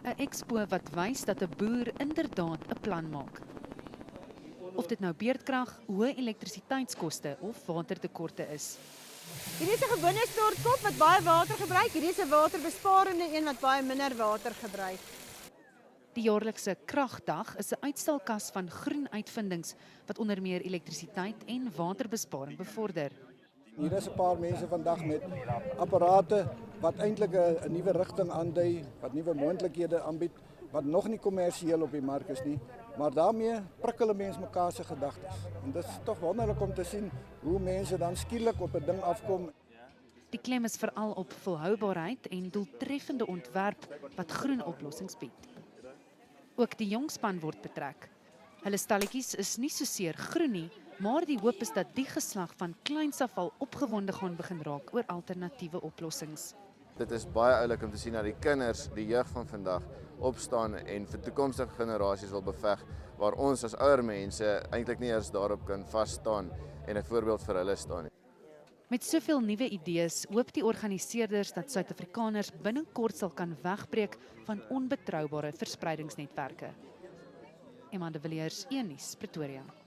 'n expo wat wys dat 'n boer inderdaad 'n plan maak. Of dit nou beerdkrag, hoë elektrisiteitskoste of watertekorte is. Hierdie is 'n gewone stortkop wat baie water gebruik. Hierdie is 'n waterbesparende een wat baie minder water gebruik. Die jaarlikse Kragdag is 'n uitstalkas van groen uitvindings wat onder meer elektrisiteit en waterbesparing bevorder. Hier is 'n paar mense vandag met apparate wat eintlik 'n nuwe rigting aandui, wat nuwe moontlikhede aanbied, wat nog nie kommersieel op die mark is nie, maar daarmee prikkel mense mekaar se gedagtes. En dit is tog wonderlik om te sien hoe mense dan skielik op 'n ding afkom. Die klem is veral op volhoubaarheid en doeltreffende ontwerp wat groen oplossings bied. Ook die jong span word betrek. Hulle stalletjies is nie soseer groen nie, maar die hoop is dat die geslag van kleins af al opgewonde gaan begin raak oor alternatiewe oplossings. Dit is baie oulik om te sien dat die kinders, die jeug van vandag, opstaan en vir toekomstige generasies wil beveg, waar ons as ouer mense eintlik nie eers daarop kan vas staan en 'n voorbeeld vir hulle staan nie. Met soveel nuwe idees hoop die organiseerders dat Suid-Afrikaners binnekort sal kan wegbreek van onbetroubare verspreidingsnetwerke. Emma de Villiers, 1 Nuus, Pretoria.